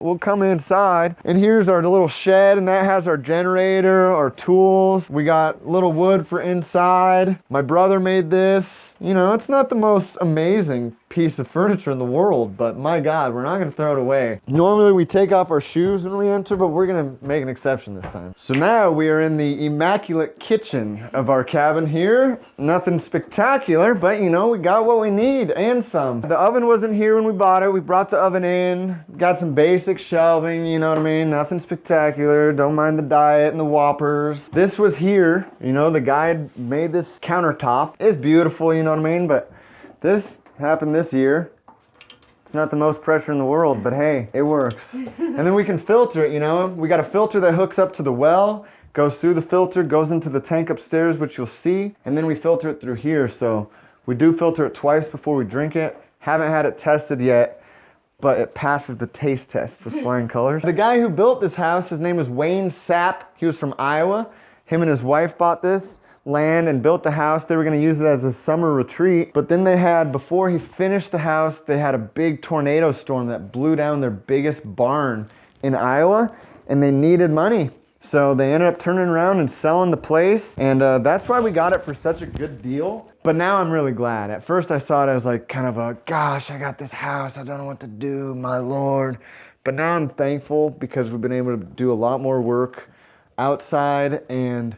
We'll come inside, and here's our little shed, and that has our generator, our tools. We got little wood for inside. My brother made this. You know, it's not the most amazing piece of furniture in the world, but my God, we're not gonna throw it away. Normally we take off our shoes when we enter, but we're gonna make an exception this time. So now we are in the immaculate kitchen of our cabin here. Nothing spectacular, but you know, we got what we need and some. The oven wasn't here when we bought it. We brought the oven in, got some basic shelving, you know what I mean? Nothing spectacular. Don't mind the diet and the Whoppers. This was here, you know, the guy had made this countertop. It's beautiful, you know what I mean? But this happened this year. It's not the most pressure in the world, but hey, it works. And then we can filter it, you know? We got a filter that hooks up to the well, goes through the filter, goes into the tank upstairs, which you'll see, and then we filter it through here. So we do filter it twice before we drink it. Haven't had it tested yet, but it passes the taste test with flying colors. The guy who built this house, his name is Wayne Sapp. He was from Iowa. Him and his wife bought this land and built the house. They were going to use it as a summer retreat, but then they had, before he finished the house, they had a big tornado storm that blew down their biggest barn in Iowa, and they needed money. So they ended up turning around and selling the place, and that's why we got it for such a good deal. But now I'm really glad. At first I saw it as like kind of a, gosh, I got this house, I don't know what to do, my Lord. But now I'm thankful because we've been able to do a lot more work outside, and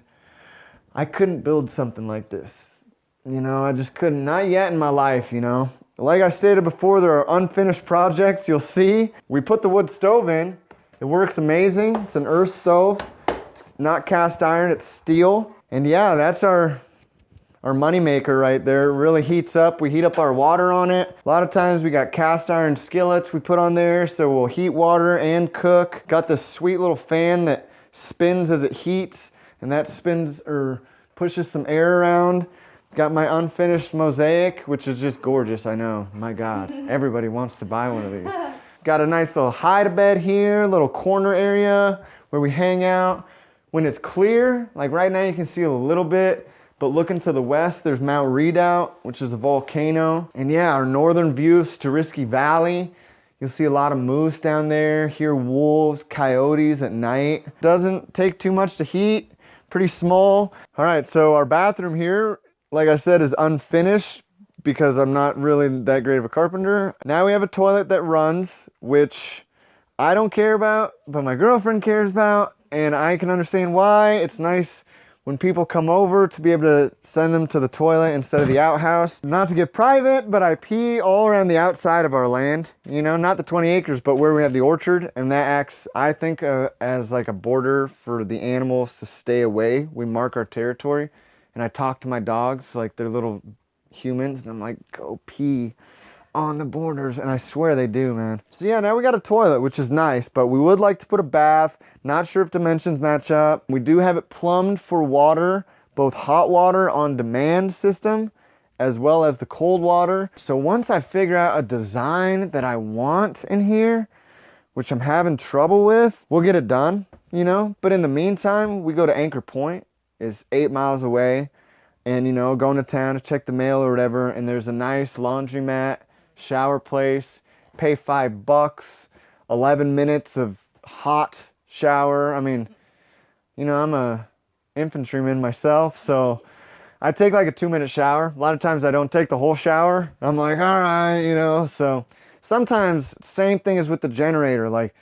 I couldn't build something like this. You know, I just couldn't, not yet in my life, you know. Like I stated before, there are unfinished projects, you'll see. We put the wood stove in. It works amazing. It's an earth stove. It's not cast iron, it's steel. And yeah, that's our money maker right there. It really heats up. We heat up our water on it. A lot of times we got cast iron skillets we put on there, so we'll heat water and cook. Got this sweet little fan that spins as it heats, and that spins or pushes some air around. Got my unfinished mosaic, which is just gorgeous, I know. My God, everybody wants to buy one of these. Got a nice little hide-a-bed here, little corner area where we hang out. When it's clear, like right now you can see a little bit, but looking to the west, there's Mount Redoubt, which is a volcano. And yeah, our northern view of Storiski Valley. You'll see a lot of moose down there, hear wolves, coyotes at night. Doesn't take too much to heat, pretty small. All right, so our bathroom here, like I said, is unfinished because I'm not really that great of a carpenter. Now we have a toilet that runs, which I don't care about, but my girlfriend cares about, and I can understand why. It's nice when people come over to be able to send them to the toilet instead of the outhouse. Not to get private, but I pee all around the outside of our land. You know, not the 20 acres, but where we have the orchard, and that acts, I think, as like a border for the animals to stay away. We mark our territory, and I talk to my dogs like they're little humans, and I'm like, go pee on the borders, and I swear they do, man. So yeah, now we got a toilet, which is nice, but we would like to put a bath. Not sure if dimensions match up. We do have it plumbed for water, both hot water on demand system as well as the cold water. So once I figure out a design that I want in here, which I'm having trouble with, we'll get it done, you know. But in the meantime, we go to Anchor Point. It's 8 miles away, and you know, going to town to check the mail or whatever, and there's a nice laundromat, shower place. Pay $5, 11 minutes of hot shower. I mean, you know, I'm a infantryman myself, so I take like a 2-minute shower. A lot of times I don't take the whole shower. I'm like, all right, you know. So sometimes same thing as with the generator, like,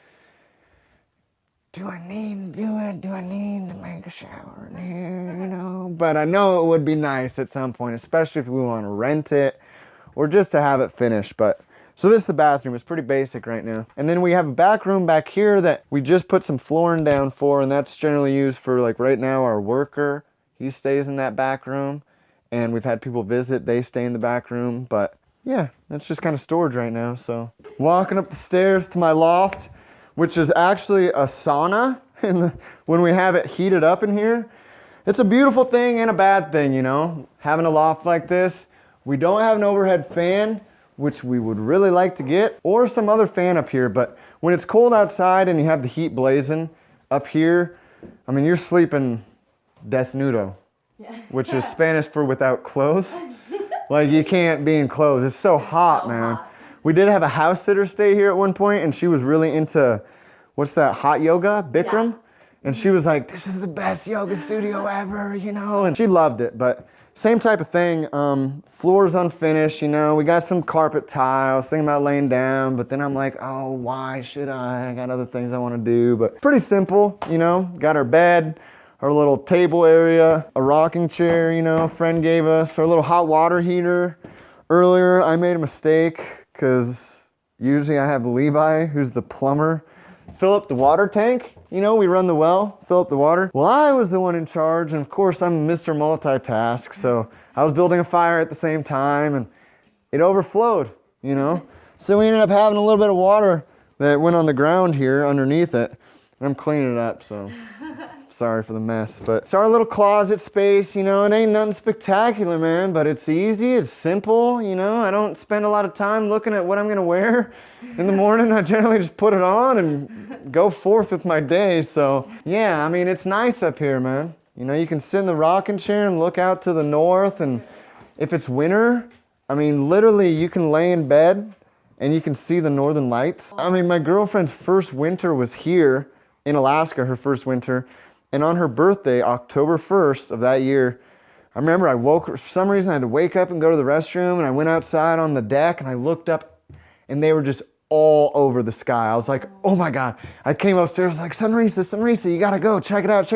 do I need to do it? Do I need to make a shower in here, you know? But I know it would be nice at some point, especially if we want to rent it or just to have it finished. But so this is the bathroom. It's pretty basic right now. And then we have a back room back here that we just put some flooring down for, and that's generally used for, like, right now our worker, he stays in that back room, and we've had people visit, they stay in the back room. But yeah, that's just kind of storage right now. So walking up the stairs to my loft, which is actually a sauna when we have it heated up in here. It's a beautiful thing and a bad thing, you know, having a loft like this. We don't have an overhead fan, which we would really like to get, or some other fan up here. But when it's cold outside and you have the heat blazing up here, I mean, you're sleeping desnudo, which is Spanish for without clothes. Like, you can't be in clothes. It's so hot, man. We did have a house sitter stay here at one point, and she was really into, what's that, hot yoga, Bikram? Yeah. And she was like, this is the best yoga studio ever, you know? And she loved it, but same type of thing. Floor's unfinished, you know? We got some carpet tiles, thinking about laying down, but then I'm like, oh, why should I? I got other things I want to do, but pretty simple, you know? Got our bed, our little table area, a rocking chair, you know, a friend gave us, our little hot water heater. Earlier, I made a mistake, because usually I have Levi, who's the plumber, fill up the water tank. You know, we run the well, fill up the water. Well, I was the one in charge, and of course, I'm Mr. Multitask, so I was building a fire at the same time, and it overflowed, you know? So we ended up having a little bit of water that went on the ground here underneath it, and I'm cleaning it up, so sorry for the mess. But it's our little closet space, you know, it ain't nothing spectacular, man, but it's easy, it's simple, you know? I don't spend a lot of time looking at what I'm gonna wear in the morning. I generally just put it on and go forth with my day. So yeah, I mean, it's nice up here, man. You know, you can sit in the rocking chair and look out to the north, and if it's winter, I mean, literally you can lay in bed and you can see the northern lights. I mean, my girlfriend's first winter was here in Alaska, her first winter. And on her birthday, October 1st of that year, I remember for some reason I had to wake up and go to the restroom, and I went outside on the deck and I looked up and they were just all over the sky. I was like, oh my God. I came upstairs like, Sunrisa, you gotta go, check it out.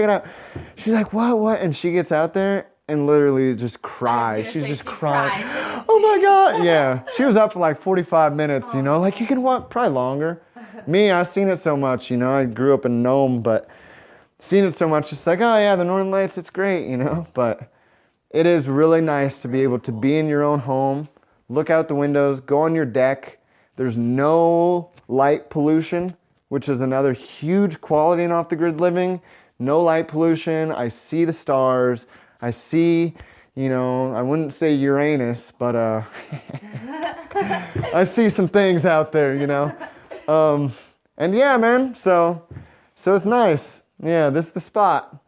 She's like, what? And she gets out there and literally just cries. She's just crying. Oh my God. Yeah, she was up for like 45 minutes, you know, like you can walk probably longer. Me, I've seen it so much, you know, I grew up in Nome, but seen it so much, just like, oh yeah, the Northern Lights, it's great, you know? But it is really nice to be able to be in your own home, look out the windows, go on your deck. There's no light pollution, which is another huge quality in off-the-grid living. No light pollution. I see the stars. I see, you know, I wouldn't say Uranus, but I see some things out there, you know? And yeah, man, so it's nice. Yeah, this is the spot.